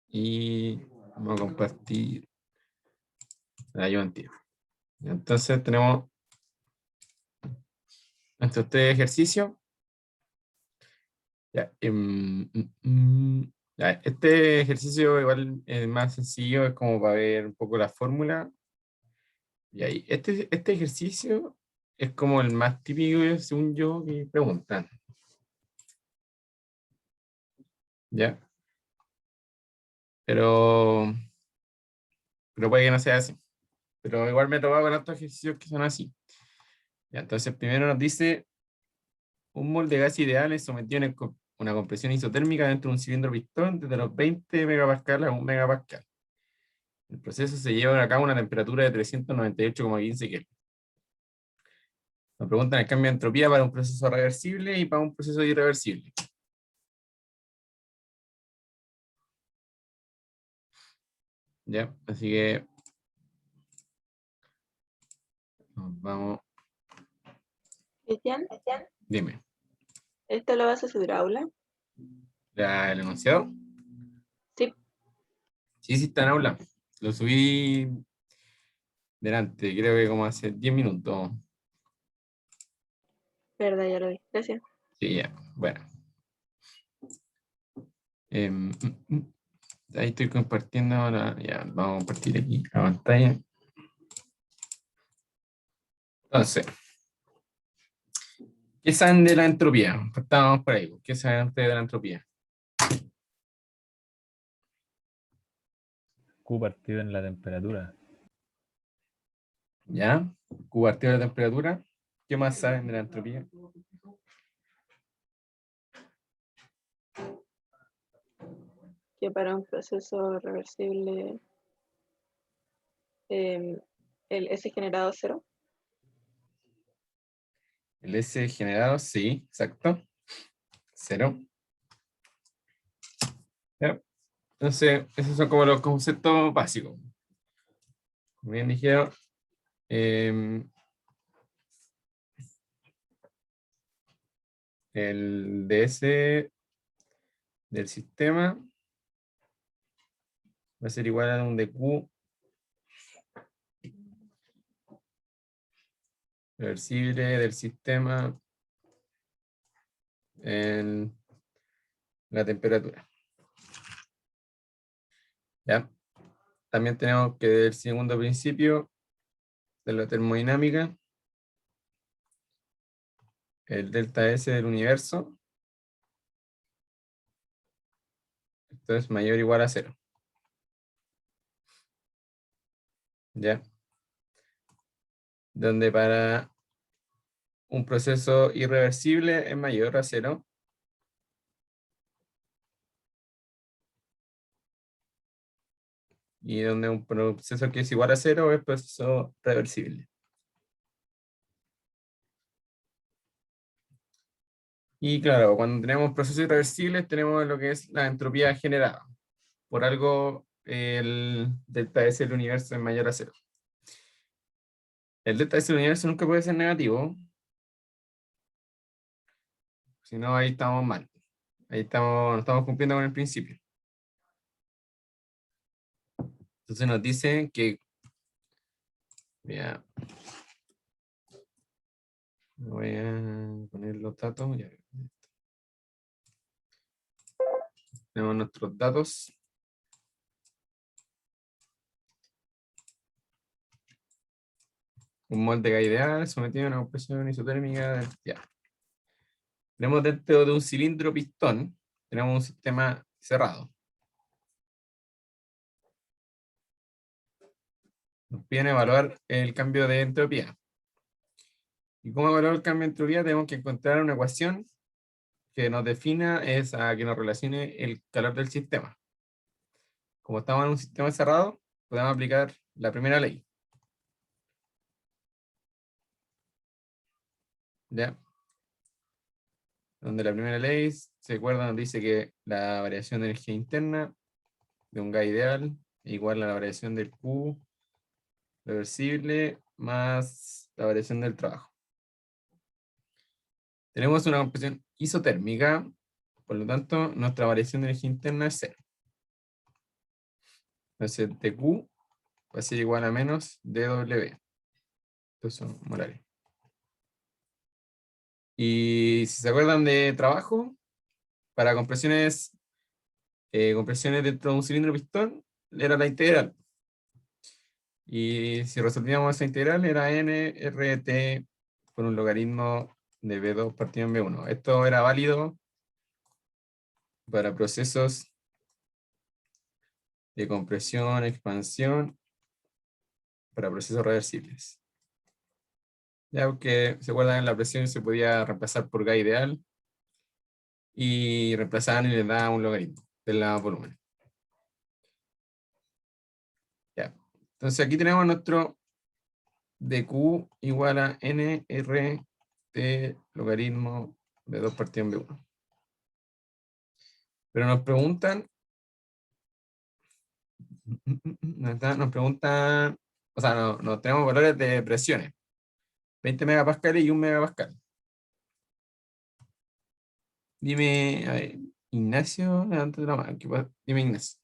y vamos a compartir la yo antiguo. Entonces tenemos estos tres ejercicios. Ya, ya, este ejercicio igual es más sencillo, es como para ver un poco la fórmula. Y ahí, este ejercicio es como el más típico, según yo, que preguntan. ¿Ya? Pero puede que no sea así. Pero igual me he topado con otros ejercicios que son así. Ya, entonces, primero nos dice, un mol de gas ideal es sometido a una compresión isotérmica dentro de un cilindro pistón desde los 20 megapascal a 1 megapascal. El proceso se lleva a cabo a una temperatura de 398,15 Kelvin. Nos preguntan el cambio de entropía para un proceso reversible y para un proceso irreversible. ¿Ya? Así que nos vamos. Cristian, Dime. ¿esto lo vas a subir a aula? ¿El enunciado? Sí, Sí, está en aula. Lo subí delante, creo que como hace 10 minutos. verdad, ya lo vi. Gracias. Sí, ya. Bueno. Em, ahí estoy compartiendo ahora. Ya, vamos a compartir aquí la pantalla. Entonces, ¿qué saben de la entropía? Estábamos por ahí. ¿Qué saben ustedes de la entropía? Q partido en la temperatura. ¿Ya? Q partido de la temperatura. ¿Qué más saben de la entropía? Que para un proceso reversible el S generado a cero. El S generado, sí, exacto. Cero. ¿Ya? Entonces, esos son como los conceptos básicos. Como bien dijeron, el ds del sistema va a ser igual a un dq reversible del sistema en la temperatura. ¿Ya? También tenemos que el segundo principio de la termodinámica, el delta S del universo, esto es mayor o igual a cero. ¿Ya? Donde para un proceso irreversible es mayor a cero. Y donde un proceso que es igual a cero es proceso reversible. Y claro, cuando tenemos procesos irreversibles tenemos lo que es la entropía generada. Por algo el delta S del universo es mayor a cero. El delta S del universo nunca puede ser negativo. Si no, ahí estamos mal. Ahí estamos, no estamos cumpliendo con el principio. Entonces nos dice que... Ya, voy a poner los datos. Ya. Tenemos nuestros datos. Un molde gas ideal sometido a una compresión isotérmica. Ya. Tenemos dentro de un cilindro pistón, tenemos un sistema cerrado. Nos piden evaluar el cambio de entropía. ¿Y cómo evaluar el cambio de entropía? Tenemos que encontrar una ecuación que nos defina, que nos relacione el calor del sistema. Como estamos en un sistema cerrado, podemos aplicar la primera ley. ¿Ya? Donde la primera ley, se acuerda, nos dice que la variación de energía interna de un gas ideal es igual a la variación del Q reversible más la variación del trabajo. Tenemos una compresión isotérmica, por lo tanto, nuestra variación de energía interna es cero. Entonces dQ va a ser igual a menos dW. Estos son molares. Y si se acuerdan de trabajo, para compresiones dentro de un cilindro pistón, era la integral. Y si resolvíamos esa integral, era nRT por un logaritmo de B2 partido en B1. Esto era válido para procesos de compresión, expansión, para procesos reversibles. Ya que se acuerdan, la presión se podía reemplazar por K ideal y reemplazaban y le daban un logaritmo de la volumen. Ya. Entonces aquí tenemos nuestro dQ igual a nRT logaritmo B2 partido en B1. Pero nos preguntan, o sea, no tenemos valores de presiones. 20 megapascales y 1 megapascal. Dime, a ver, Ignacio, levántate la mano. Dime, Ignacio.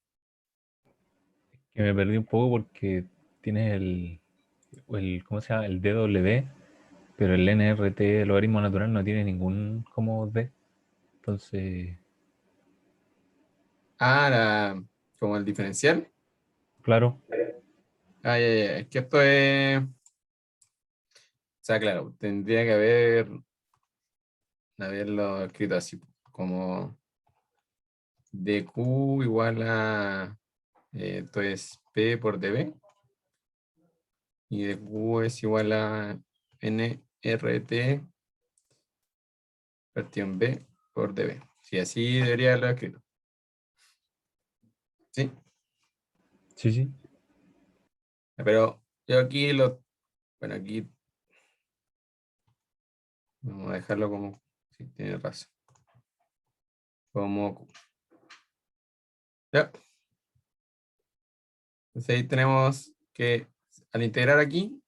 Que me perdí un poco porque tienes ¿cómo se llama? El DW, pero el NRT, el logaritmo natural, no tiene ningún como D. Entonces, Como el diferencial. claro, Es que esto es. O sea, claro, tendría que haberlo escrito así, como dQ igual a. Esto es P por dB. Y dQ es igual a nRT partido en B por dB. Sí, así debería haberlo escrito. Sí, sí, sí. pero yo aquí bueno, aquí vamos a dejarlo como, sí, tiene razón. Como Q. Ya. Entonces ahí tenemos que al integrar aquí,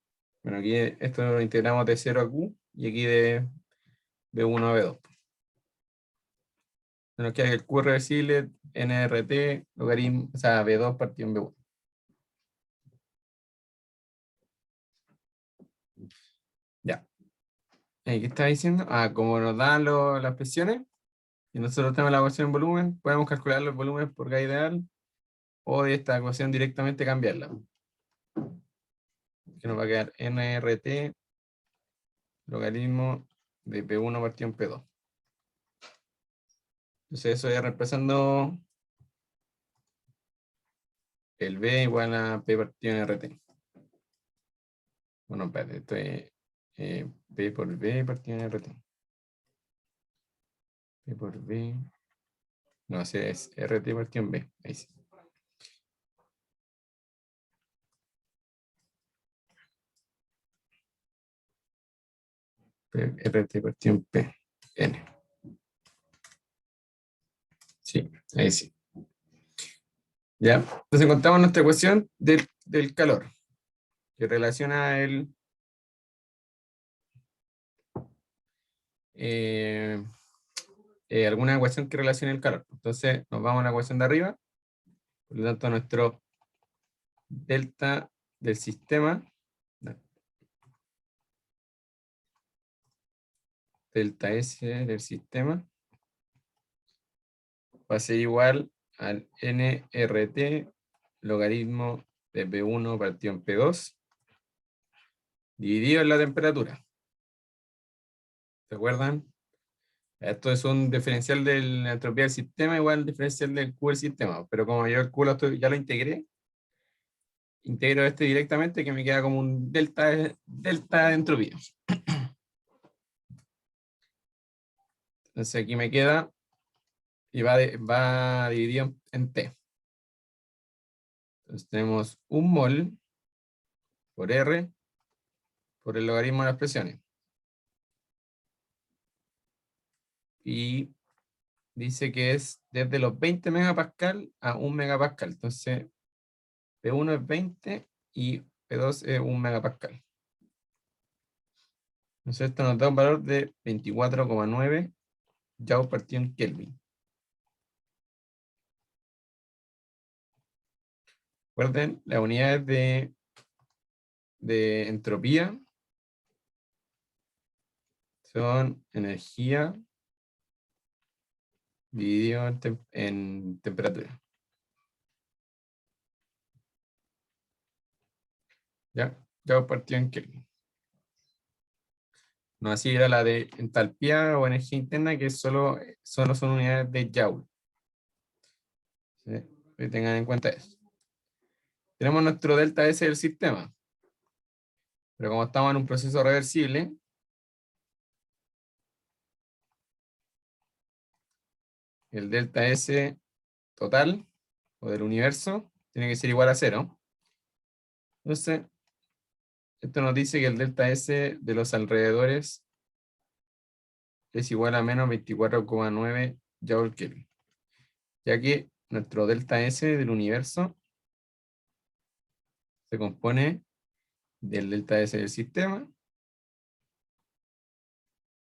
bueno, aquí esto lo integramos de 0 a Q y aquí de B1 a B2. Nos queda que el Q reversible, NRT, logaritmo, o sea, B2 partido en B1. Ya. ¿Qué está diciendo? Como nos dan las presiones y nosotros tenemos la ecuación en volumen, podemos calcular los volúmenes por K ideal o de esta ecuación directamente cambiarla. Que nos va a quedar NRT logaritmo de P1 partido en P2. Entonces eso ya reemplazando el B igual a P partido en RT. Bueno, espérate, esto es P por B partido en RT. P por B. No, ese es RT partido en B. Ahí sí. RT partido en P. N. Sí, ahí sí. Ya. Entonces encontramos nuestra ecuación del calor, que relaciona alguna ecuación que relacione el calor. Entonces nos vamos a la ecuación de arriba. Por lo tanto, nuestro delta del sistema, delta S del sistema, va a ser igual al nRT logaritmo de P1 partido en P2 dividido en la temperatura. ¿Se acuerdan? Esto es un diferencial de la entropía del sistema igual al diferencial del Q del sistema, pero como yo el Q ya lo integré, integro este directamente que me queda como un delta de entropía. Entonces aquí me queda y va dividido en T. Entonces tenemos un mol por R por el logaritmo de las presiones. Y dice que es desde los 20 megapascal a 1 megapascal. Entonces, P1 es 20 y P2 es 1 megapascal. Entonces, esto nos da un valor de 24,9 Joule partido en Kelvin. Recuerden, las unidades de entropía son energía dividido en temperatura. ¿Ya? Ya partió en Kelvin. No así era la de entalpía o energía interna, que solo son unidades de Joule. ¿Sí? Que tengan en cuenta eso. Tenemos nuestro delta S del sistema. Pero como estamos en un proceso reversible, el delta S total o del universo tiene que ser igual a 0. Entonces, esto nos dice que el delta S de los alrededores es igual a menos 24,9 Joule Kelvin. Ya que nuestro delta S del universo se compone del delta S del sistema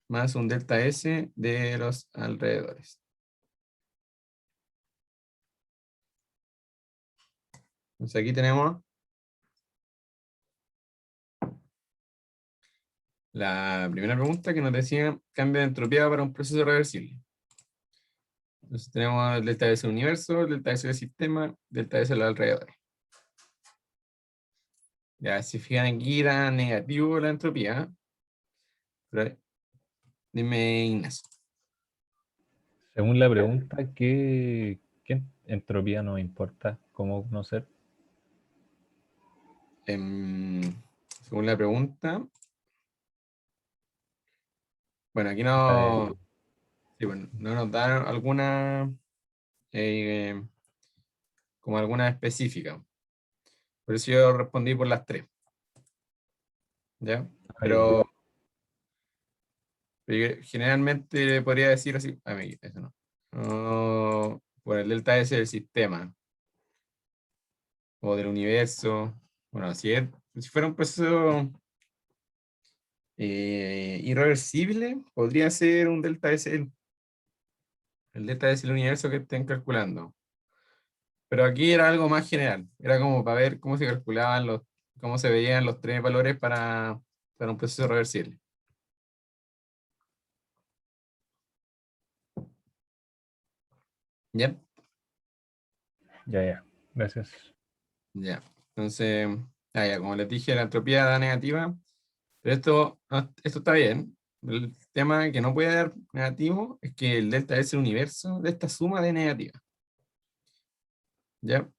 más un delta S de los alrededores. Entonces aquí tenemos la primera pregunta que nos decía cambio de entropía para un proceso reversible. Entonces tenemos el delta S del universo, el delta S del sistema, delta S de los alrededores. Ya, si fijan aquí era negativo la entropía. Pero, dime, Ignacio. Según la pregunta, ¿qué entropía nos importa? ¿Cómo conocer? Según la pregunta, bueno, aquí La no, del- sí, bueno, no nos dan alguna, eh, como alguna específica. Por eso yo respondí por las tres. ¿Ya? ya. Pero yo generalmente podría decir así, a mí, eso no. No, por el delta S del sistema o del universo. Bueno, si fuera un proceso irreversible, podría ser un delta S, el delta S del universo que estén calculando. Pero aquí era algo más general. Era como para ver cómo se calculaban cómo se veían los tres valores para un proceso reversible. ¿Ya? Ya. Gracias. Ya. Entonces, ya, como les dije, la entropía da negativa. Pero esto está bien. El tema que no puede dar negativo es que el delta es el universo de esta suma de negativa. ¿Ya?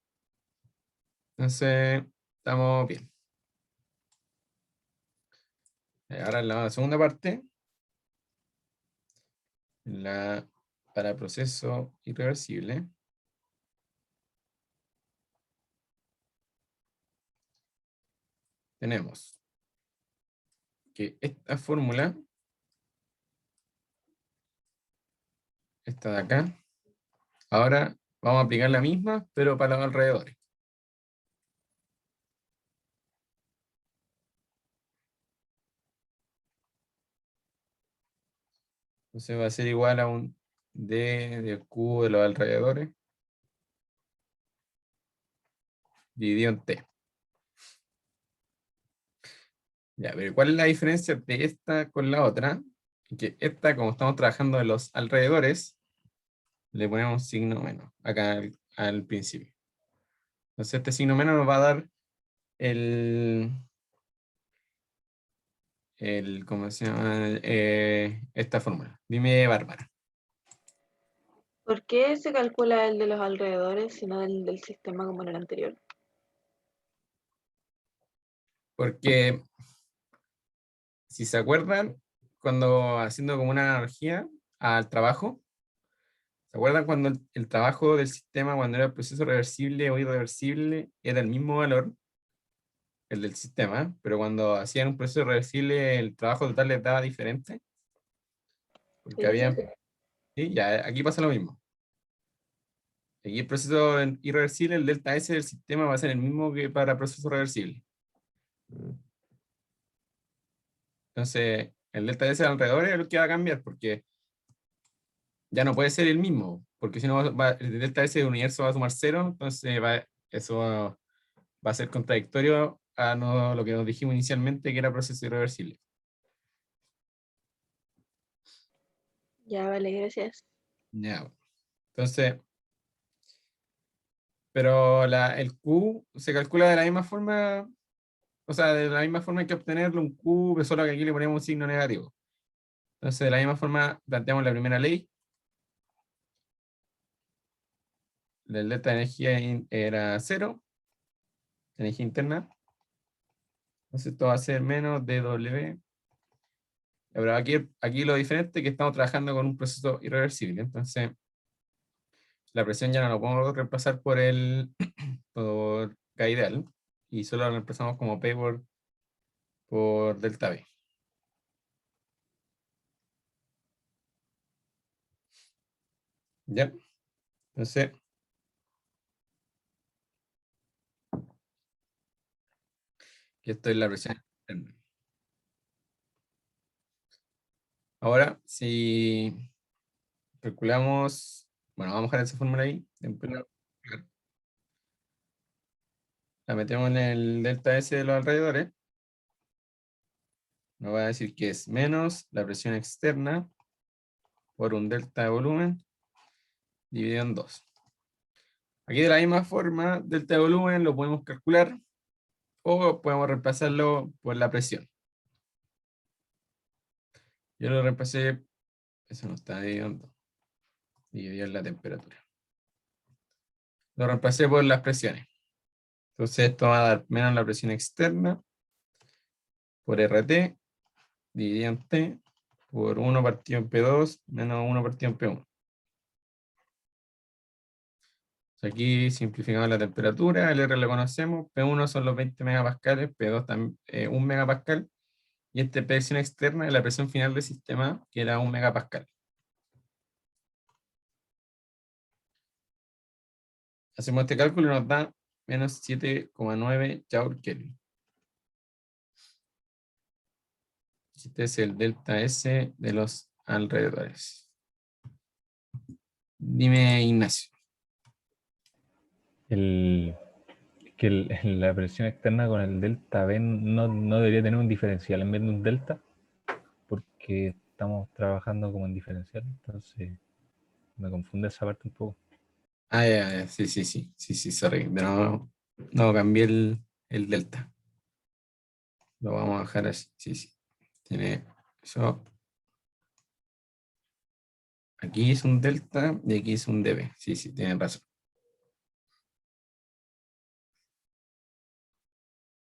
Entonces, estamos bien. Ahora en la segunda parte, para proceso irreversible, tenemos que esta fórmula, esta de acá, ahora vamos a aplicar la misma, pero para los alrededores. Entonces va a ser igual a un d del cubo de los alrededores dividido en t. Ya, pero ¿cuál es la diferencia de esta con la otra? Que esta, como estamos trabajando en los alrededores, le ponemos un signo menos acá al principio. Entonces este signo menos nos va a dar ¿cómo se llama? Esta fórmula. Dime, Bárbara. ¿Por qué se calcula el de los alrededores y no el del sistema como en el anterior? Porque si se acuerdan, cuando haciendo como una analogía al trabajo, ¿se acuerdan cuando el trabajo del sistema, cuando era el proceso reversible o irreversible, era el mismo valor, el del sistema, pero cuando hacían un proceso reversible, el trabajo total les daba diferente? Porque Sí. había, sí, ya, aquí pasa lo mismo. Aquí el proceso irreversible, el delta S del sistema va a ser el mismo que para proceso reversible. Entonces, el delta S alrededor es lo que va a cambiar, porque ya no puede ser el mismo, porque si no, el delta S del universo va a sumar 0, entonces eso va a ser contradictorio a lo que nos dijimos inicialmente, que era proceso irreversible. Ya, vale, gracias. Ya. Entonces, pero el Q se calcula de la misma forma, o sea, de la misma forma hay que obtenerlo, un Q, pero solo que aquí le ponemos un signo negativo. Entonces, de la misma forma, planteamos la primera ley. El delta de energía era 0, energía interna. Entonces, esto va a ser menos dW. Pero aquí lo diferente es que estamos trabajando con un proceso irreversible. Entonces, la presión ya no lo podemos reemplazar por K ideal. Y solo lo reemplazamos como P por delta V. ¿Ya? Entonces, aquí esto es la presión externa. Ahora, si calculamos, bueno, vamos a dejar esa fórmula ahí. Después la metemos en el delta S de los alrededores. Nos va a decir que es menos la presión externa por un delta de volumen dividido en 2. Aquí de la misma forma, delta de volumen lo podemos calcular o podemos reemplazarlo por la presión. Yo lo reemplacé, eso no está dividido en la temperatura. Lo reemplacé por las presiones. Entonces esto va a dar menos la presión externa por RT dividido en T por 1 partido en P2 menos 1 partido en P1. Aquí simplificamos la temperatura, el R lo conocemos, P1 son los 20 megapascales, P2 también 1 megapascal, y esta presión externa es la presión final del sistema, que era 1 megapascal. Hacemos este cálculo y nos da menos 7,9 Joule Kelvin. Este es el delta S de los alrededores. Dime, Ignacio. La presión externa con el delta V no debería tener un diferencial en vez de un delta, porque estamos trabajando como en diferencial, entonces me confunde esa parte un poco. Ah, ya, sí, sorry. No cambié el delta. Lo vamos a dejar así, sí. Tiene eso. Aquí es un delta y aquí es un dB. Sí, tienen razón.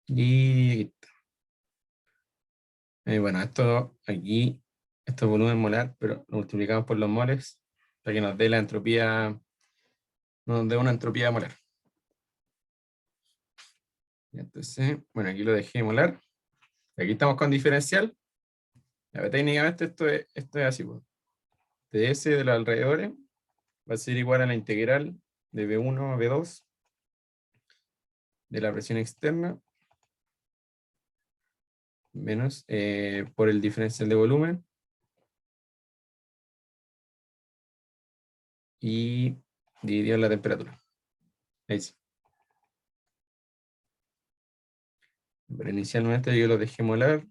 Y aquí está. Bueno, esto aquí, esto es volumen molar, pero lo multiplicamos por los moles para que nos dé la entropía, nos dé una entropía molar. Y entonces, bueno, aquí lo dejé molar. Aquí estamos con diferencial. Técnicamente esto es así, pues. ds de los alrededores va a ser igual a la integral de V1 a V2 de la presión externa menos por el diferencial de volumen y dividido en la temperatura. Ahí sí. Pero inicialmente yo lo dejé molar,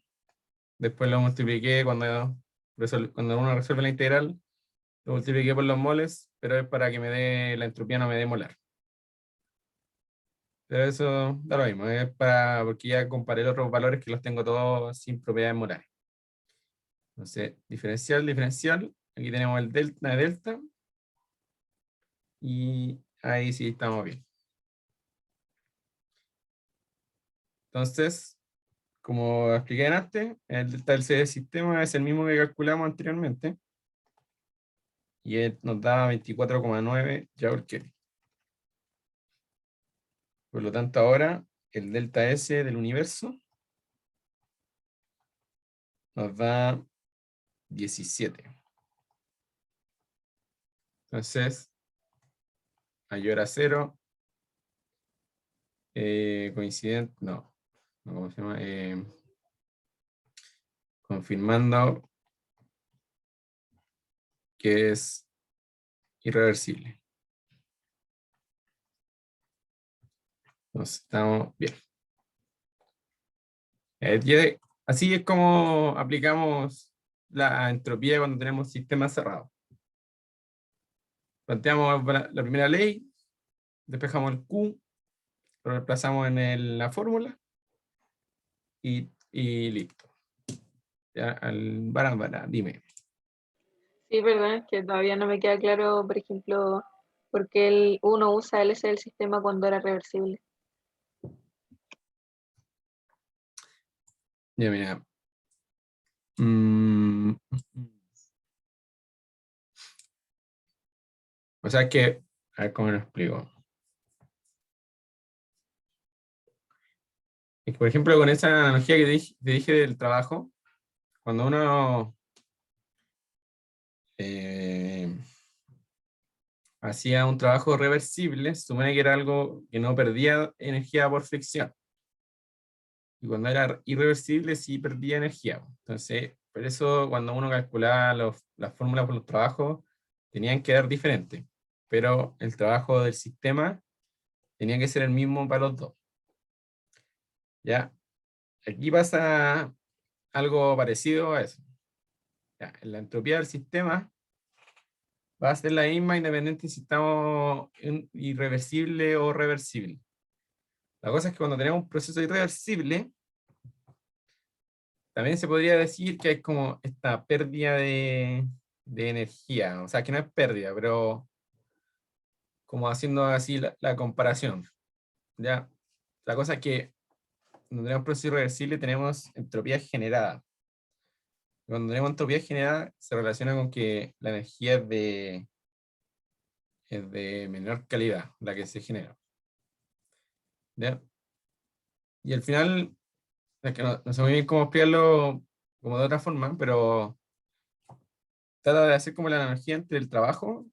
después lo multipliqué cuando uno resuelve la integral, lo multipliqué por los moles, pero es para que me dé la entropía, no me dé molar. Pero eso da lo mismo, es porque ya comparé los otros valores que los tengo todos sin propiedades molares. Entonces, diferencial, aquí tenemos el delta de delta, y ahí sí estamos bien. Entonces, como expliqué antes, el delta del C del sistema es el mismo que calculamos anteriormente, y nos da 24,9 Joule Kelvin. Por lo tanto, ahora el delta S del universo nos da 17. Entonces, mayor a 0, coincidente, no, ¿cómo se llama? Confirmando que es irreversible. Entonces, estamos bien. Y así es como aplicamos la entropía cuando tenemos sistemas cerrados. Planteamos la primera ley, despejamos el Q, lo reemplazamos en la fórmula y listo. Ya, dime. Sí, perdón, es que todavía no me queda claro, por ejemplo, por qué uno usa el S del sistema cuando era reversible. Ya, mira. Mm, o sea que, a ver cómo lo explico. Es que, por ejemplo, con esa analogía que te dije del trabajo, cuando uno hacía un trabajo reversible, se supone que era algo que no perdía energía por fricción. Y cuando era irreversible, sí perdía energía. Entonces, por eso cuando uno calculaba las fórmulas por los trabajos, tenían que dar diferentes. Pero el trabajo del sistema tenía que ser el mismo para los dos. ¿Ya? Aquí pasa algo parecido a eso. ¿Ya? En la entropía del sistema va a ser la misma independiente si estamos en irreversible o reversible. La cosa es que cuando tenemos un proceso irreversible, también se podría decir que es como esta pérdida de energía. O sea, que no es pérdida, pero como haciendo así la comparación. ¿Ya? La cosa es que cuando tenemos un proceso irreversible tenemos entropía generada. Cuando tenemos entropía generada se relaciona con que la energía es de menor calidad, la que se genera. ¿Ya? Y al final, es que no sé muy bien cómo explicarlo como de otra forma, pero trata de hacer como la analogía entre el trabajo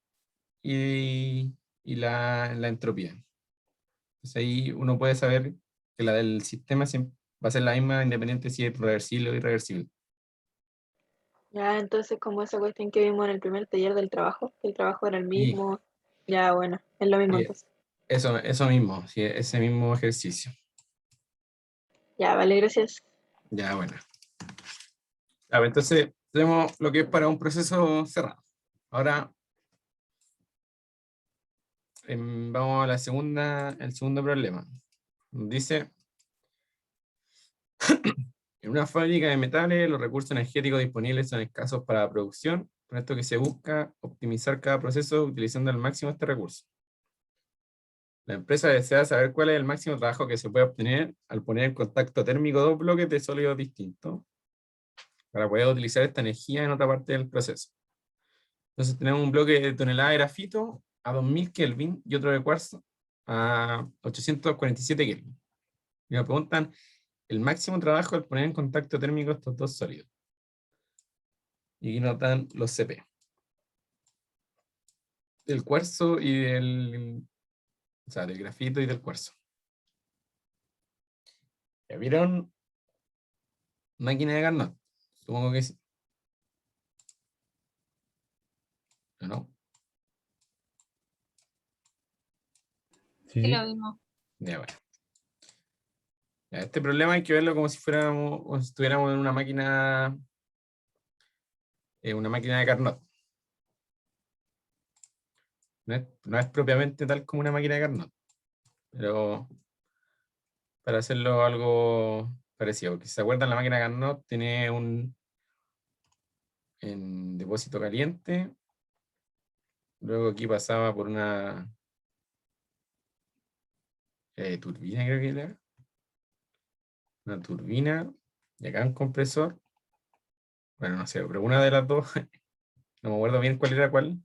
y la entropía. Entonces ahí uno puede saber que la del sistema siempre va a ser la misma independiente si es reversible o irreversible. Ya, entonces como esa cuestión que vimos en el primer taller del trabajo, que el trabajo era el Y, mismo, ya bueno, es lo mismo y entonces. eso mismo, sí, ese mismo ejercicio. Ya, vale, gracias. Ya, bueno. A ver, entonces tenemos lo que es para un proceso cerrado. Ahora vamos a el segundo problema. Dice, en una fábrica de metales los recursos energéticos disponibles son escasos para la producción, por esto que se busca optimizar cada proceso utilizando al máximo este recurso. La empresa desea saber cuál es el máximo trabajo que se puede obtener al poner en contacto térmico dos bloques de sólidos distintos para poder utilizar esta energía en otra parte del proceso. Entonces tenemos un bloque de tonelada de grafito a 2000 Kelvin y otro de cuarzo a 847 Kelvin. Y me preguntan el máximo trabajo al poner en contacto térmico estos dos sólidos. Y aquí nos dan los CP. Del cuarzo y o sea, del grafito y del cuarzo. ¿Ya vieron máquina de Carnot? Supongo que sí. ¿No? Sí, Sí, lo sí. mismo. Ya, bueno. Ya, este problema hay que verlo como si fuéramos o si estuviéramos en una máquina de Carnot. No es propiamente tal como una máquina de Carnot, pero para hacerlo algo parecido, porque si se acuerdan, la máquina de Carnot tiene un en depósito caliente, luego aquí pasaba por una turbina, creo que era, una turbina, y acá un compresor, bueno, no sé, pero una de las dos, no me acuerdo bien cuál era cuál,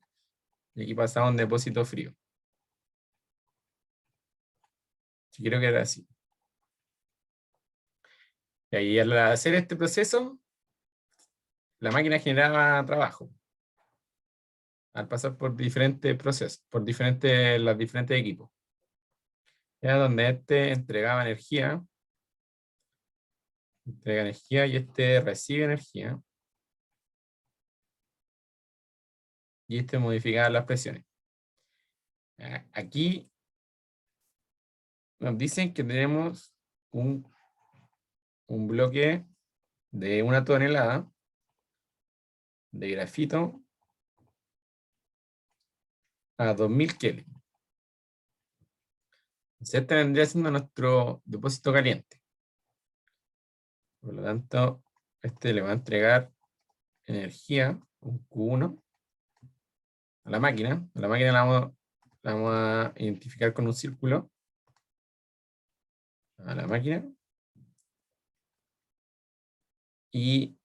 y aquí pasaba un depósito frío. Sí, creo que era así. Y ahí al hacer este proceso, la máquina generaba trabajo, al pasar por diferentes procesos, por los diferentes equipos. Era donde este entrega energía y este recibe energía, y este modificaba las presiones. Aquí nos dicen que tenemos un bloque de 1 tonelada de grafito a 2000 Kelvin. Entonces, este vendría siendo nuestro depósito caliente. Por lo tanto, este le va a entregar energía, un Q1, a la máquina. A la máquina la vamos a identificar con un círculo. A la máquina. Y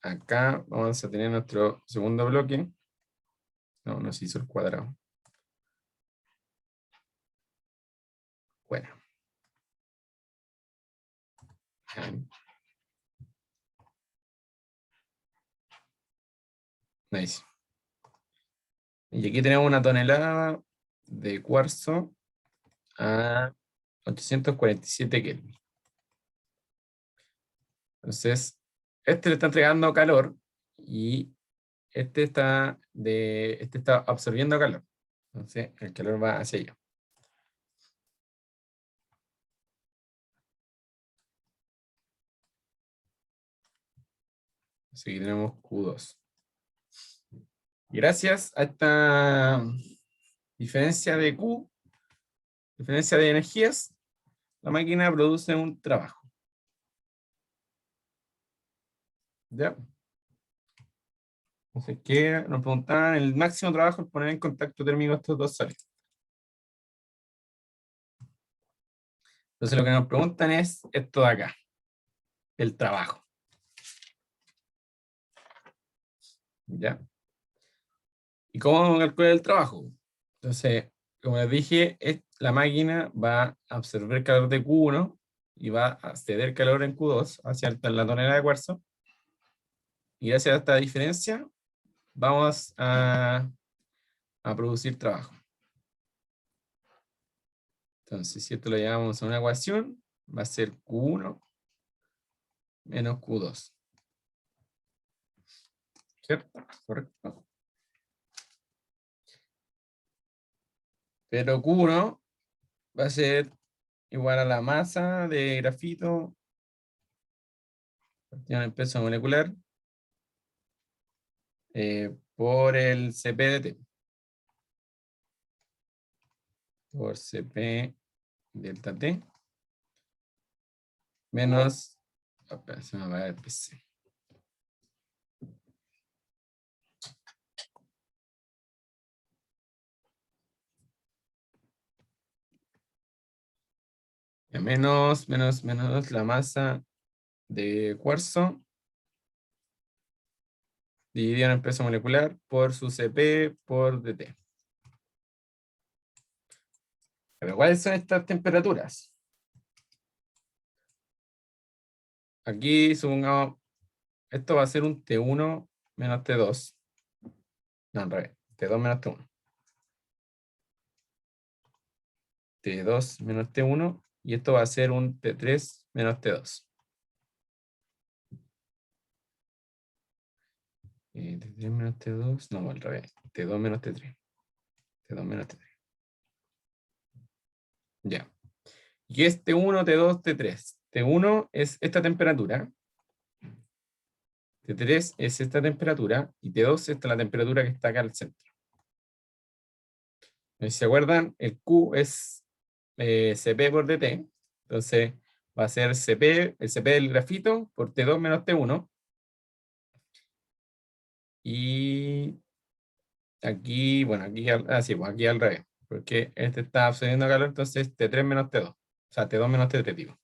acá vamos a tener nuestro segundo bloque. No se hizo el cuadrado. Bueno. Nice. Y aquí tenemos 1 tonelada de cuarzo a 847 Kelvin. Entonces, este le está entregando calor y este está absorbiendo calor. Entonces, el calor va hacia allá. Así que tenemos Q2. Y gracias a esta diferencia de Q, diferencia de energías, la máquina produce un trabajo. ¿Ya? Entonces, ¿qué nos preguntaban? El máximo trabajo es poner en contacto térmico estos dos sólidos. Entonces, lo que nos preguntan es esto de acá, el trabajo. ¿Ya? ¿Y cómo calcular el trabajo? Entonces, como les dije, la máquina va a absorber calor de Q1 y va a ceder calor en Q2 hacia la tonelada de cuarzo. Y gracias a esta diferencia, vamos a producir trabajo. Entonces, si esto lo llevamos a una ecuación, va a ser Q1 menos Q2. ¿Cierto? Correcto. Pero Q1 va a ser igual a la masa de grafito partida en peso molecular por el Cp de T. Por Cp delta T menos, se me va el PC. Menos la masa de cuarzo dividido en el peso molecular por su Cp por dt. Pero ¿cuáles son estas temperaturas? Aquí supongamos, esto va a ser un T1 menos T2. No, al revés, T2 menos T1. T2 menos T1 y esto va a ser un T3 menos T2. T3 menos T2, no, al revés, T2 menos T3. T2 menos T3. Ya. Y es T1, T2, T3. T1 es esta temperatura. T3 es esta temperatura. Y T2 es esta la temperatura que está acá al centro. Si se acuerdan, el Q es Cp por dt. Entonces va a ser Cp, el Cp del grafito por T2 menos T1. Y aquí, bueno, aquí, pues aquí al revés. Porque este está absorbiendo calor, entonces T3 menos T2. O sea, T2 menos T3, digo.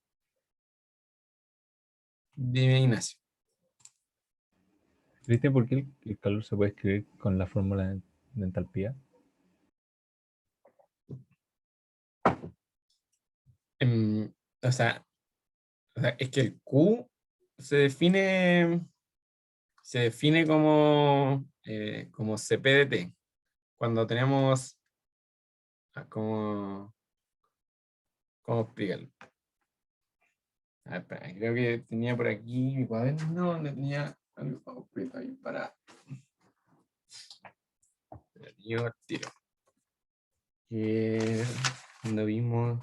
Dime, Ignacio. ¿Viste por qué el calor se puede escribir con la fórmula de entalpía? O sea, es que el Q se define como Cp de T. Cuando tenemos, ¿cómo explicarlo? A ver, espera, creo que tenía por aquí mi cuaderno donde tenía algo escrito ahí para... Yo tiro. Cuando vimos...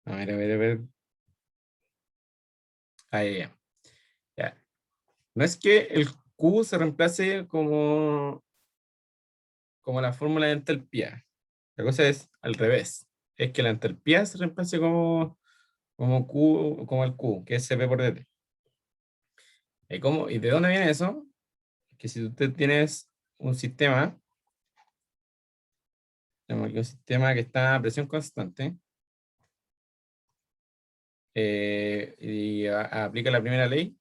A ver, a ver, a ver. Ahí, ya. Ya. No es que el Q se reemplace como la fórmula de entalpía. La cosa es al revés. Es que la entalpía se reemplace como Q, como el Q, que es CP por DT. ¿Y de dónde viene eso? Que si tú tienes un sistema, tenemos aquí un sistema que está a presión constante, y aplica la primera ley,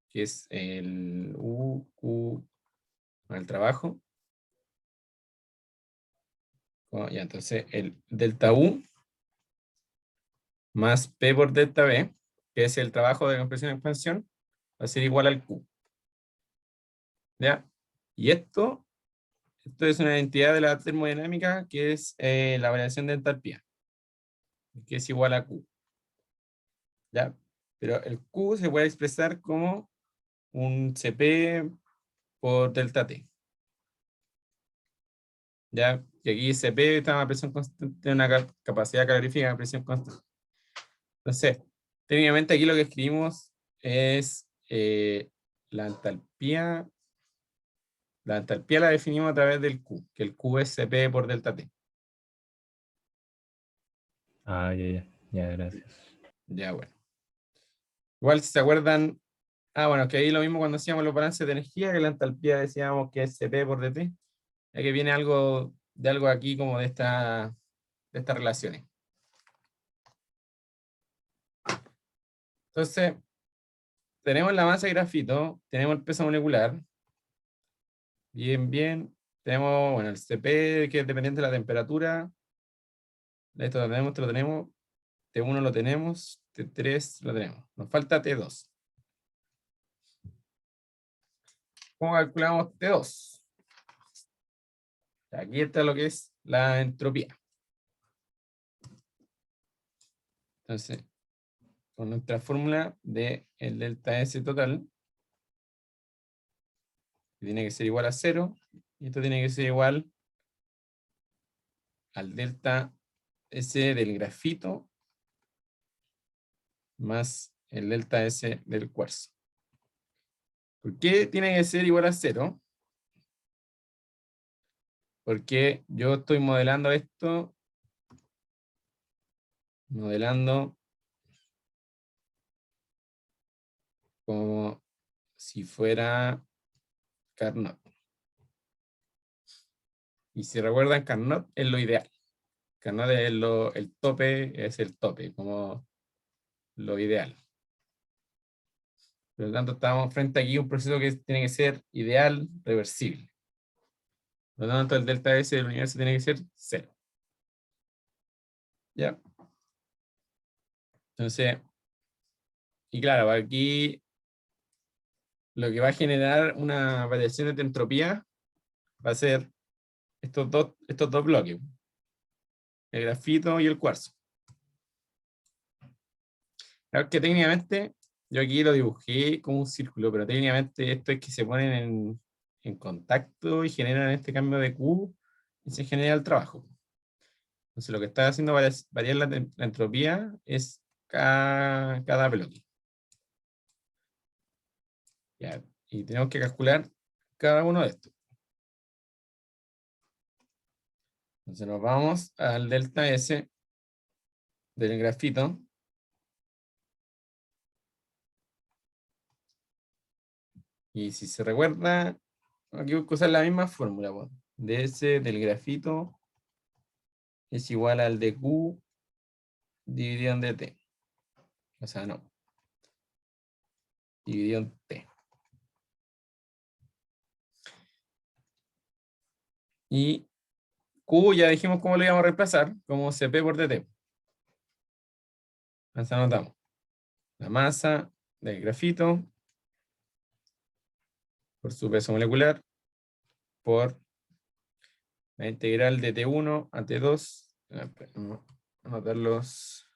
que es el U, Q, el trabajo. Ya, entonces el delta U más P por delta B, que es el trabajo de compresión y expansión, va a ser igual al Q. ¿Ya? Y esto es una identidad de la termodinámica que es la variación de entalpía, que es igual a Q. ¿Ya? Pero el Q se puede expresar como un CP por delta T. ¿Ya? Y aquí CP está a presión constante, una capacidad calorífica de presión constante. Entonces, técnicamente aquí lo que escribimos es la entalpía. La entalpía la definimos a través del Q, que el Q es CP por delta T. Ah, ya, gracias. Ya, bueno. Igual si se acuerdan, bueno, que ahí lo mismo cuando hacíamos los balances de energía, que la entalpía decíamos que es CP por DT, ya que viene algo aquí como de estas relaciones. Entonces, tenemos la masa de grafito, tenemos el peso molecular, bien, tenemos, bueno, el CP que es dependiente de la temperatura, esto lo tenemos, T1 lo tenemos, T3 lo tenemos, nos falta T2. ¿Cómo calculamos T2? Aquí está lo que es la entropía. Entonces, con nuestra fórmula de el delta S total, que tiene que ser igual a 0, y esto tiene que ser igual al delta S del grafito más el delta S del cuarzo. ¿Por qué tiene que ser igual a 0? Porque yo estoy modelando esto, como si fuera Carnot. Y si recuerdan, Carnot es lo ideal. Carnot es el tope, es el tope, como lo ideal. Por lo tanto, estamos frente aquí a un proceso que tiene que ser ideal, reversible. Por lo tanto, el delta S del universo tiene que ser 0. ¿Ya? Entonces, y claro, aquí lo que va a generar una variación de entropía va a ser estos dos bloques, el grafito y el cuarzo. Claro que técnicamente, yo aquí lo dibujé como un círculo, pero técnicamente esto es que se ponen en contacto y generan este cambio de Q y se genera el trabajo. Entonces lo que está haciendo variar la entropía es cada bloque. Ya, y tenemos que calcular cada uno de estos. Entonces nos vamos al delta S del grafito. Y si se recuerda, aquí voy a usar la misma fórmula. Pues. ds del grafito es igual al de Q dividido en dt. O sea, no. Dividido en t. Y Q ya dijimos cómo lo íbamos a reemplazar, como Cp por dt. Entonces anotamos la masa del grafito por su peso molecular por la integral de T1 a T2. Anotarlos.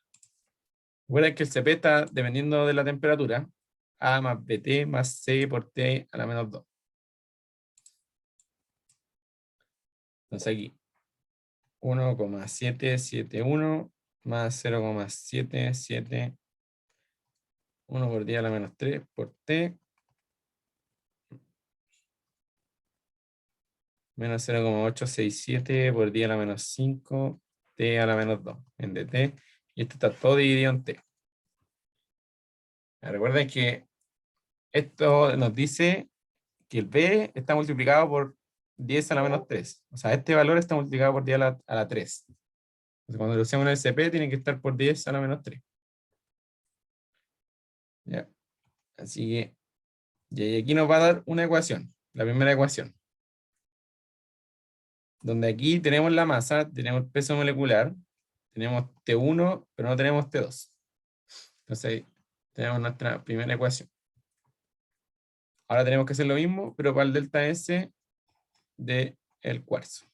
Recuerden que el Cp está dependiendo de la temperatura. A más BT más C por T a la menos 2. Entonces aquí 1,771 más 0,771 por 10 a la menos 3 por T menos 0,867 por 10 a la menos 5 T a la menos 2 en DT. Y esto está todo dividido en T. Recuerden que esto nos dice que el B está multiplicado por 10 a la menos 3. O sea, este valor está multiplicado por 10 a la 3. Entonces, cuando lo usemos en el CP, tiene que estar por 10 a la menos 3. ¿Ya? Así que, y aquí nos va a dar una ecuación, la primera ecuación. Donde aquí tenemos la masa, tenemos el peso molecular, tenemos T1, pero no tenemos T2. Entonces, ahí tenemos nuestra primera ecuación. Ahora tenemos que hacer lo mismo, pero para el delta S del cuarzo.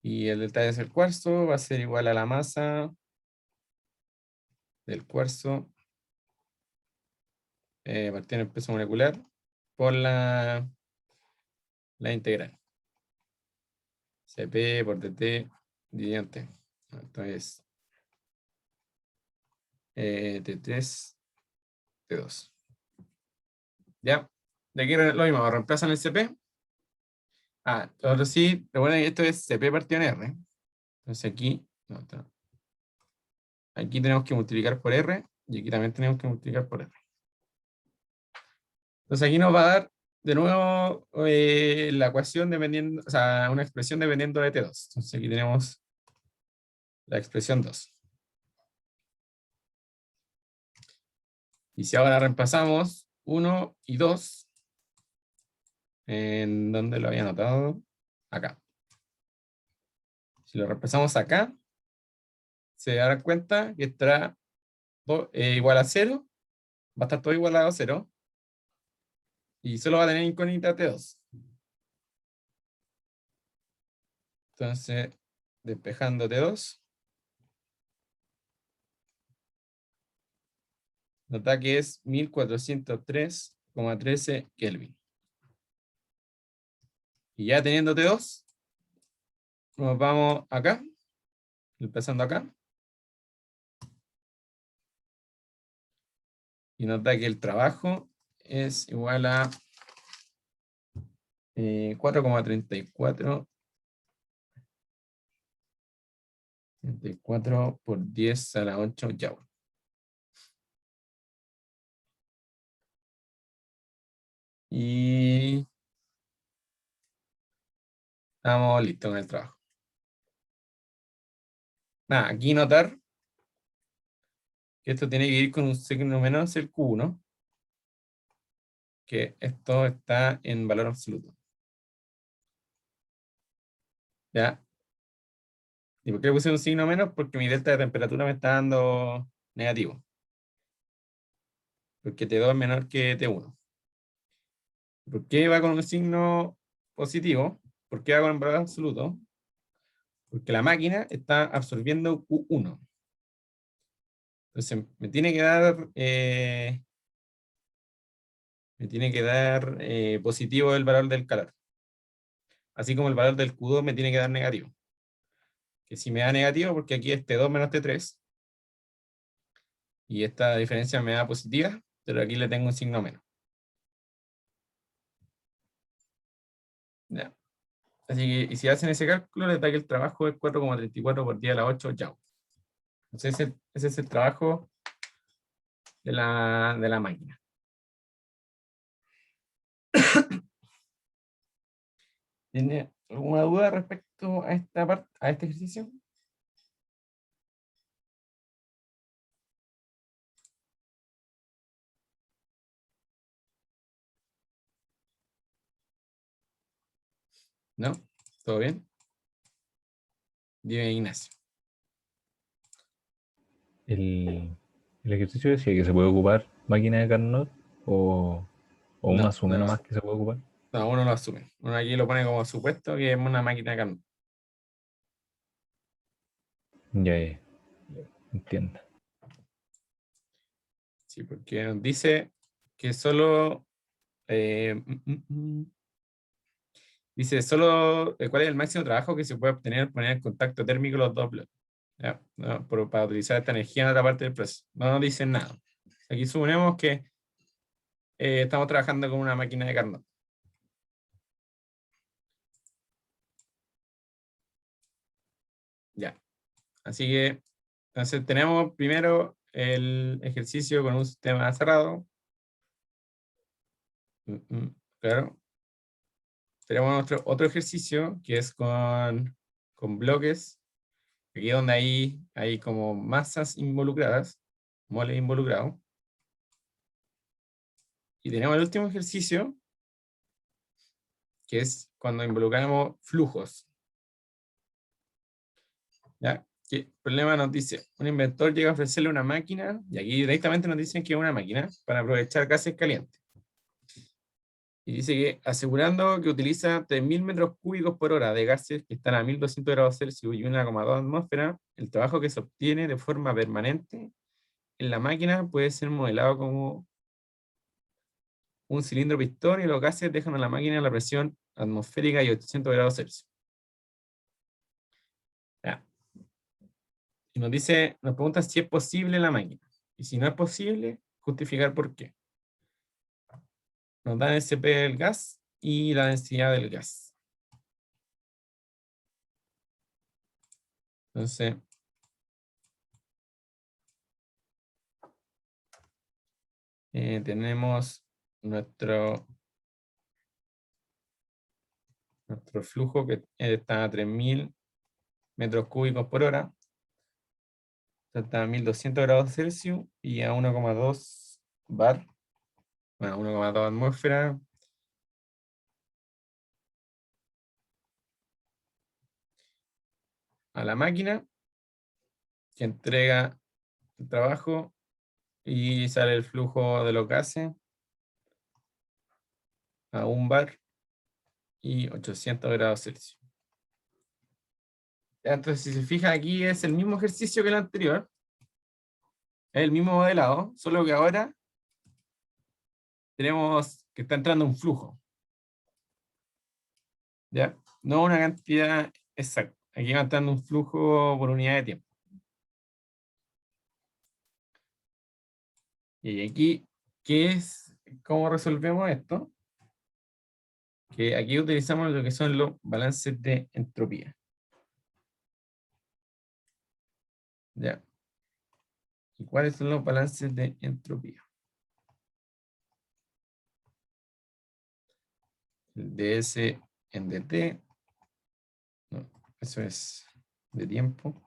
Y el delta S del cuarzo va a ser igual a la masa del cuarzo partiendo el peso molecular por la integral. CP por DT dividido en T. Entonces, T3, T2. ¿Ya? De aquí lo mismo, reemplazan el CP. Ahora sí, recuerden que esto es CP partido en R. Entonces aquí, aquí tenemos que multiplicar por R y aquí también tenemos que multiplicar por R. Entonces aquí nos va a dar de nuevo la ecuación dependiendo, o sea, una expresión dependiendo de T2. Entonces aquí tenemos la expresión 2. Y si ahora reemplazamos 1 y 2, ¿en dónde lo había anotado? Acá. Si lo reemplazamos acá, se darán cuenta que estará igual a 0, va a estar todo igualado a 0, y solo va a tener incógnita T2. Entonces, despejando T2, nota que es 1403,13 Kelvin. Y ya teniendo T2, nos vamos acá, empezando acá. Y nota que el trabajo es igual a 4,34 por 10 a la 8 Joule. Y estamos listos con el trabajo. Nada, aquí notar que esto tiene que ir con un signo menos el Q1, que esto está en valor absoluto. ¿Ya? ¿Y por qué le puse un signo menos? Porque mi delta de temperatura me está dando negativo. Porque T2 es menor que T1. ¿Por qué va con un signo positivo? ¿Por qué va con el valor absoluto? Porque la máquina está absorbiendo Q1. Entonces me tiene que dar positivo el valor del calor. Así como el valor del Q2 me tiene que dar negativo. Que si me da negativo, porque aquí es T2 menos T3, y esta diferencia me da positiva, pero aquí le tengo un signo menos. ¿Ya? Así que, y si hacen ese cálculo, les da que el trabajo es 4,34 por 10 a la 8 Joule. Entonces ese es el trabajo de la máquina. ¿Tiene alguna duda respecto a esta parte, a este ejercicio? ¿No? ¿Todo bien? Dime, Ignacio. El ejercicio decía que se puede ocupar máquina de Carnot o uno No, asume no, nomás que se puede ocupar. no, uno lo asume. Uno aquí lo pone como supuesto que es una máquina de Carnot. Ya, entiendo. Sí, porque nos dice que solo... dice solo cuál es el máximo trabajo que se puede obtener al poner en contacto térmico los dos bloques. ¿Ya? No, para utilizar esta energía en otra parte del proceso. No nos dicen nada. Aquí suponemos que estamos trabajando con una máquina de Carnot. Ya. Así que, entonces tenemos primero el ejercicio con un sistema cerrado. Claro. Tenemos otro ejercicio que es con bloques. Aquí es donde hay como masas involucradas, moles involucrados. Y tenemos el último ejercicio, que es cuando involucramos flujos. ¿Ya? ¿Qué problema nos dice? Un inventor llega a ofrecerle una máquina, y aquí directamente nos dicen que es una máquina, para aprovechar gases calientes. Y dice que asegurando que utiliza 3.000 metros cúbicos por hora de gases que están a 1.200 grados Celsius y 1,2 atmósfera, el trabajo que se obtiene de forma permanente en la máquina puede ser modelado como un cilindro pistón y los gases dejan a la máquina a la presión atmosférica y 800 grados Celsius. Ya. Y nos pregunta si es posible la máquina. Y si no es posible, justificar por qué. Nos dan el CP del gas y la densidad del gas. Entonces, tenemos nuestro flujo que está a 3.000 metros cúbicos por hora. Está a 1.200 grados Celsius y a 1,2 bar. Bueno, 1,2 atmósfera. A la máquina que entrega el trabajo y sale el flujo de los gases a 1 bar y 800 grados Celsius. Entonces, si se fija aquí, es el mismo ejercicio que el anterior. Es el mismo modelado, solo que ahora tenemos que está entrando un flujo. ¿Ya? No una cantidad exacta. Aquí va entrando un flujo por unidad de tiempo. Y aquí, ¿cómo resolvemos esto? Que aquí utilizamos lo que son los balances de entropía. ¿Ya? ¿Y cuáles son los balances de entropía? El ds en dt, no, eso es de tiempo,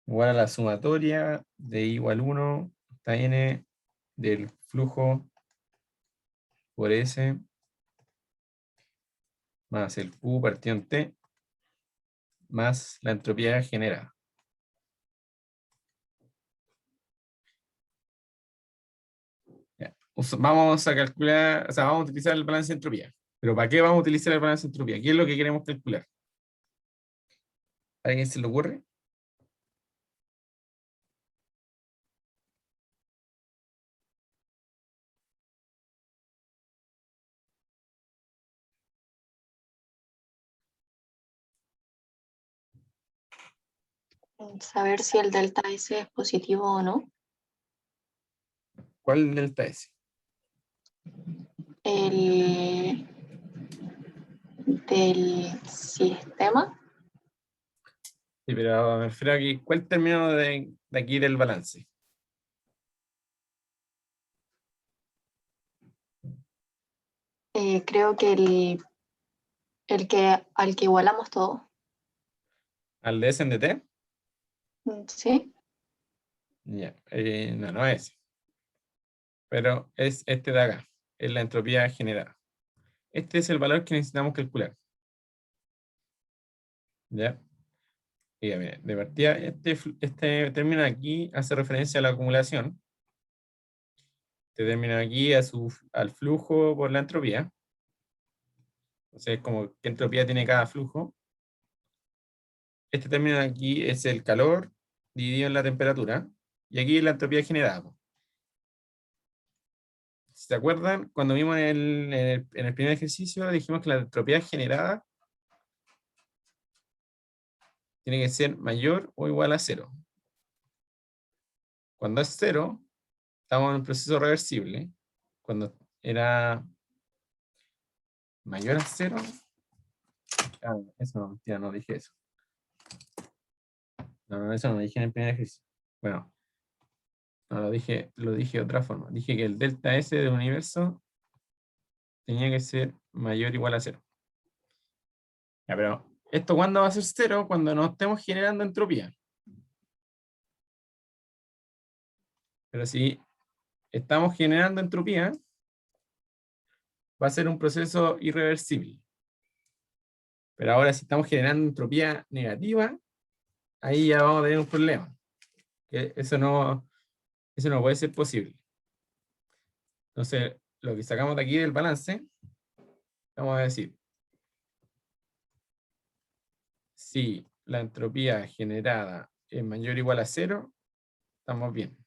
igual a la sumatoria de I igual 1 hasta n del flujo por S más el Q partido en T más la entropía generada. Ya. Vamos a calcular, o sea, vamos a utilizar el balance de entropía. Pero ¿para qué vamos a utilizar el balance de entropía? ¿Qué es lo que queremos calcular? ¿A alguien se le ocurre? Saber si el delta S es positivo o no. ¿Cuál delta S? El del sistema. Sí, pero me refiero aquí, ¿cuál término de aquí del balance? Creo que el que al que igualamos todo. ¿Al de S en dt? ¿Sí? Ya, no, no es. Pero es este de acá, es la entropía generada. Este es el valor que necesitamos calcular. ¿Ya? Y ya, mire, de partida, este término aquí hace referencia a la acumulación. Este término aquí al flujo por la entropía. Entonces, como qué entropía tiene cada flujo. Este término aquí es el calor dividido en la temperatura. Y aquí la entropía generada. ¿Se acuerdan? Cuando vimos en el primer ejercicio, dijimos que la entropía generada tiene que ser mayor o igual a 0. Cuando es 0, estamos en un proceso reversible. Cuando era mayor a 0, eso no, mentira, no dije eso. No, eso no lo dije en el primer ejercicio. Bueno, no, lo dije de otra forma. Dije que el delta S del universo tenía que ser mayor o igual a 0. Ya, pero ¿esto cuándo va a ser 0? Cuando no estemos generando entropía. Pero si estamos generando entropía, va a ser un proceso irreversible. Pero ahora si estamos generando entropía negativa, ahí ya vamos a tener un problema. Que eso no puede ser posible. Entonces, lo que sacamos de aquí del balance, vamos a decir, si la entropía generada es mayor o igual a 0, estamos bien.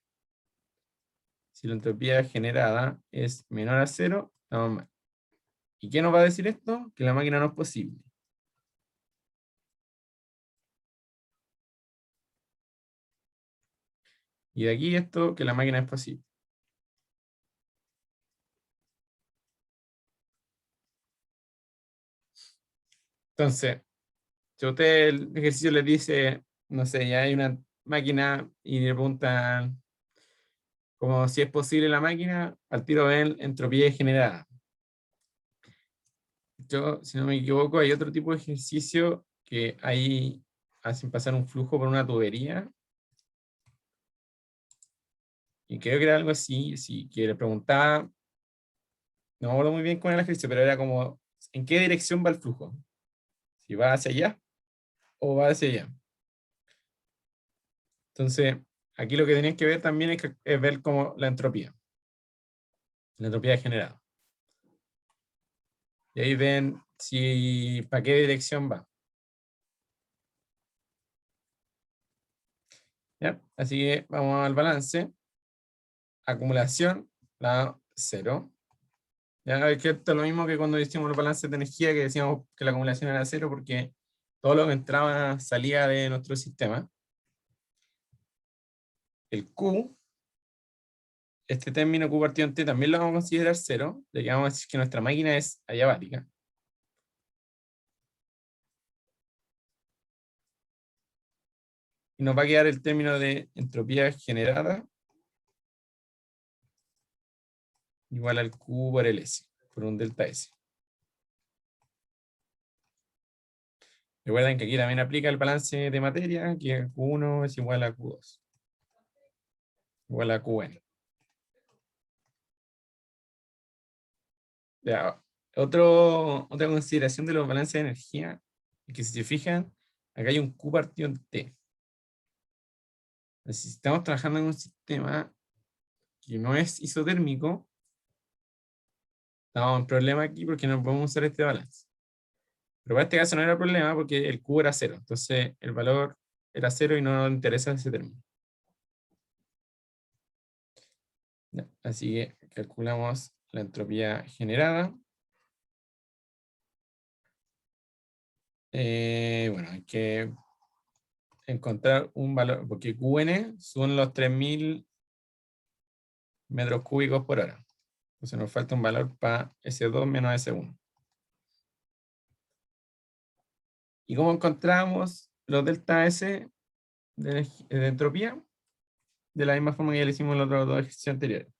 Si la entropía generada es menor a 0, estamos mal. ¿Y qué nos va a decir esto? Que la máquina no es posible. Y de aquí esto, que la máquina es posible. Entonces, si a usted el ejercicio les dice, no sé, ya hay una máquina y le preguntan como si es posible la máquina, al tiro ven entropía generada. Yo, si no me equivoco, hay otro tipo de ejercicio que ahí hacen pasar un flujo por una tubería. Y creo que era algo así, que le preguntaba, no me acuerdo muy bien cuál era el ejercicio, pero era como, ¿en qué dirección va el flujo? Si va hacia allá o va hacia allá. Entonces, aquí lo que tenéis que ver también es ver como la entropía generada. Y ahí ven si para qué dirección va. ¿Ya? Así que vamos al balance. Acumulación, la 0. Ya es que esto es lo mismo que cuando hicimos los balances de energía, que decíamos que la acumulación era 0 porque todo lo que entraba salía de nuestro sistema. El Q, este término Q partido en T, también lo vamos a considerar 0, ya que vamos a decir que nuestra máquina es adiabática. Y nos va a quedar el término de entropía generada igual al Q por el S, por un delta S. Recuerden que aquí también aplica el balance de materia, que Q1 es igual a Q2, igual a Qn. Ya, otra consideración de los balances de energía es que si se fijan, acá hay un Q partido en T. Si estamos trabajando en un sistema que no es isotérmico, estamos en problema aquí porque no podemos usar este balance. Pero para este caso no era problema porque el Q era 0. Entonces el valor era 0 y no nos interesa ese término. Ya, así que calculamos la entropía generada. Bueno, hay que encontrar un valor, porque Qn son los 3000 metros cúbicos por hora. Entonces nos falta un valor para S2 menos S1. ¿Y cómo encontramos los delta S de entropía? De la misma forma que ya le hicimos en los otros dos ejercicios anteriores.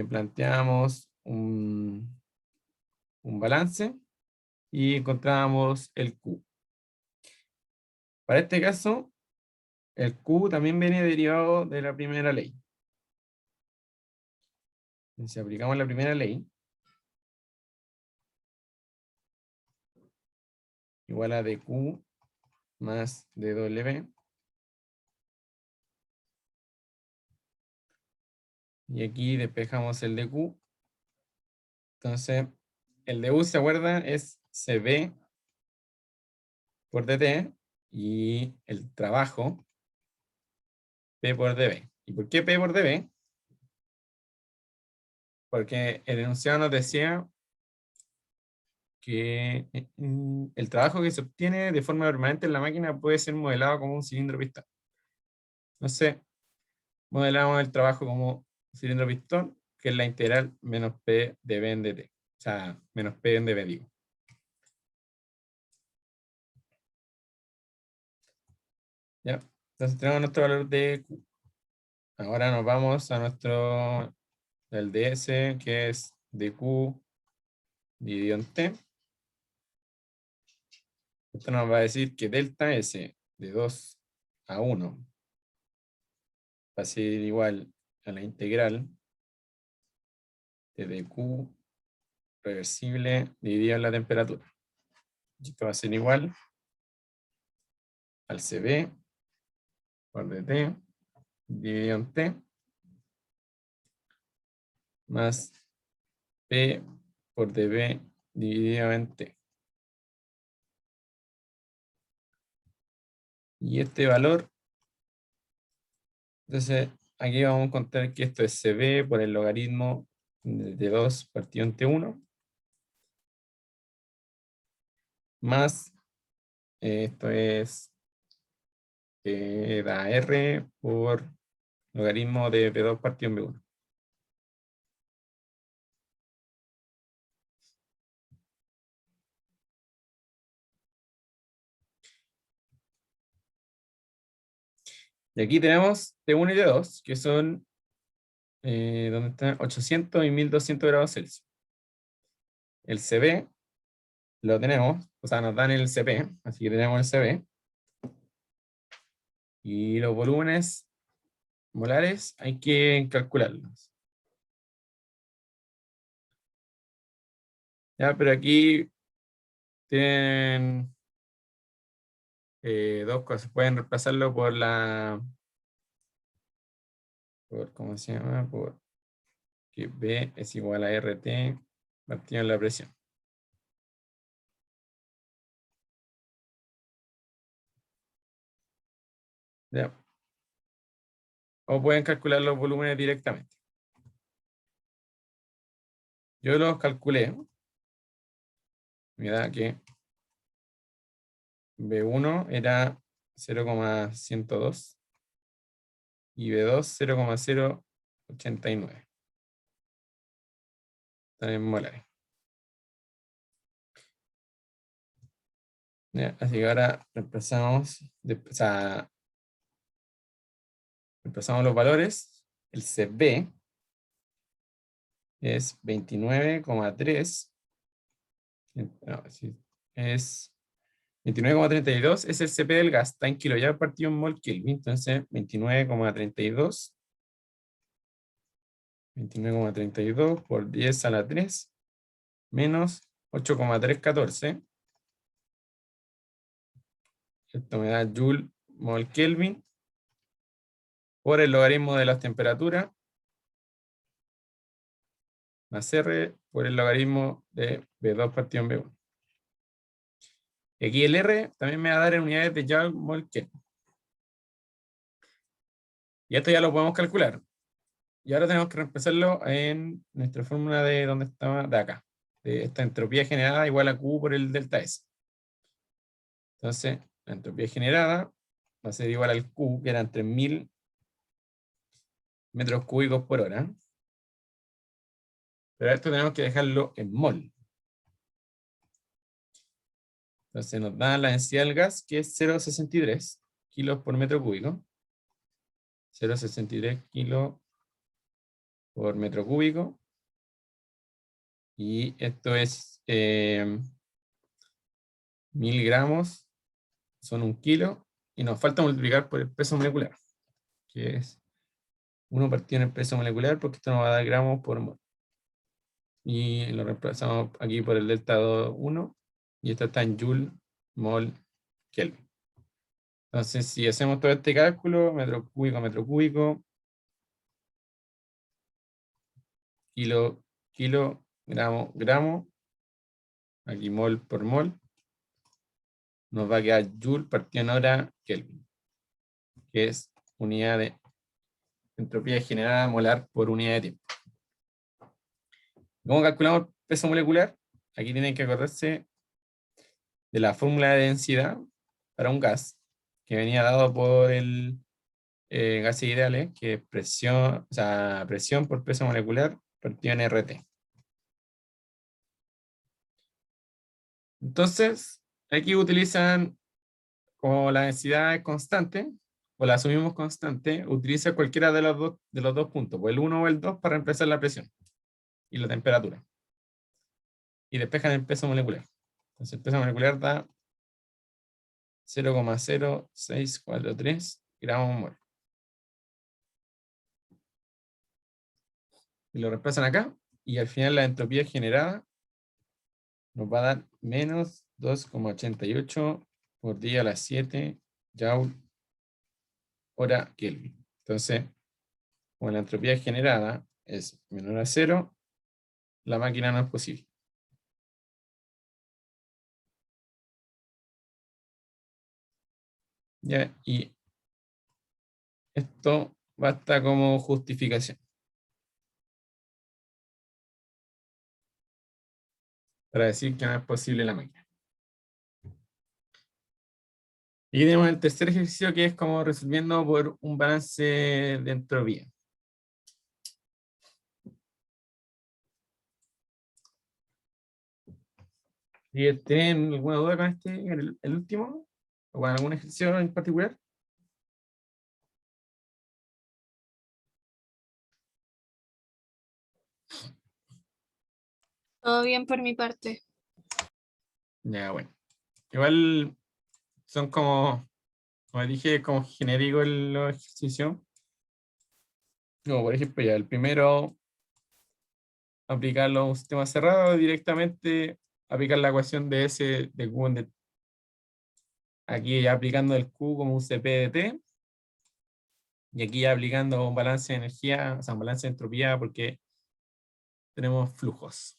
Planteamos un balance y encontramos el Q. Para este caso, el Q también viene derivado de la primera ley. Si aplicamos la primera ley, igual a dQ más dW. Y aquí despejamos el dQ. Entonces, el dU, ¿se acuerdan? Es CB por dt y el trabajo P por dB. ¿Y por qué P por dB? porque el enunciado nos decía que el trabajo que se obtiene de forma permanente en la máquina puede ser modelado como un cilindro pistón. Entonces, modelamos el trabajo como cilindro pistón, que es la integral menos P de B en dt. O sea, menos P en dB, digo. ¿Ya? Entonces tenemos nuestro valor de Q. Ahora nos vamos a nuestro del ds, que es dq dividido en t. Esto nos va a decir que delta S de 2 a 1 va a ser igual a la integral de dq reversible dividido en la temperatura. Esto va a ser igual al CB por dt dividido en t más P por dB dividido en t. Y este valor, entonces aquí vamos a encontrar que esto es CB por el logaritmo de 2 partido en T1 más esto es da R por logaritmo de B2 partido en B1. Y aquí tenemos T1 y T2, que son donde están 800 y 1200 grados Celsius. El CB lo tenemos, o sea, nos dan el CP, así que tenemos el CB. Y los volúmenes molares hay que calcularlos. Ya, pero aquí tienen dos cosas. Pueden reemplazarlo por ¿cómo se llama? Por que B es igual a RT partido en la presión. Ya. O pueden calcular los volúmenes directamente. Yo los calculé. Me da que B1 era 0,102 y B2 0,089. Están en molares. Ya, así que ahora reemplazamos, reemplazamos los valores. El CB es 29,3. No, sí, es 29,32 es el CP del gas, está en kilojoule partido en mol Kelvin, entonces 29,32 por 10 a la 3 menos 8,314. Esto me da joule mol Kelvin por el logaritmo de las temperaturas más R por el logaritmo de B2 partido en B1. Y aquí el R también me va a dar en unidades de joule mol Kelvin. Y esto ya lo podemos calcular. Y ahora tenemos que reemplazarlo en nuestra fórmula de donde estaba, de acá. De esta entropía generada igual a Q por el delta S. Entonces, la entropía generada va a ser igual al Q, que eran 3000 metros cúbicos por hora. Pero esto tenemos que dejarlo en mol. Entonces nos da la densidad del gas, que es 0,63 kilos por metro cúbico. 0,63 kilos por metro cúbico. Y esto es 1000 gramos, son 1 kilo. Y nos falta multiplicar por el peso molecular, que es 1 partido en el peso molecular, porque esto nos va a dar gramos por mol. Y lo reemplazamos aquí por el delta 1, y esto está en joule mol Kelvin. Entonces, si hacemos todo este cálculo, metro cúbico, kilo, gramo, aquí mol por mol, nos va a quedar joule partido en hora Kelvin, que es unidad de entropía generada molar por unidad de tiempo. ¿Cómo calculamos el peso molecular? Aquí tienen que acordarse de la fórmula de densidad para un gas, que venía dado por el gases ideales, que es presión, o sea, presión por peso molecular partido en RT. Entonces, aquí utilizan, como la densidad es constante, o la asumimos constante, utiliza cualquiera de los dos puntos, o el 1 o el 2, para reemplazar la presión y la temperatura. Y despejan el peso molecular. Entonces, el peso molecular da 0,0643 gramos mol. Y lo reemplazan acá, y al final la entropía generada nos va a dar menos 2,88 por 10 a la 7 joule hora Kelvin. Entonces, como la entropía generada es menor a 0, la máquina no es posible. ¿Ya? Y esto basta como justificación para decir que no es posible la máquina. Y tenemos el tercer ejercicio, que es como resolviendo por un balance de entropía. ¿Tienen alguna duda con el último? ¿O con algún ejercicio en particular? Todo bien por mi parte. Ya, bueno. Igual son como dije, como genérico los ejercicios. Como por ejemplo, ya el primero, aplicarlo a un sistema cerrado, directamente aplicar la ecuación de S de Q aquí ya aplicando el Q como un CP de T, y aquí ya aplicando un balance de energía, o sea, un balance de entropía, porque tenemos flujos.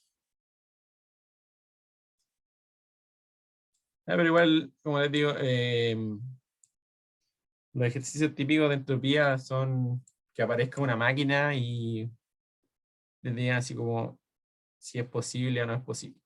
Pero igual, como les digo, los ejercicios típicos de entropía son que aparezca una máquina y les digan así como si es posible o no es posible.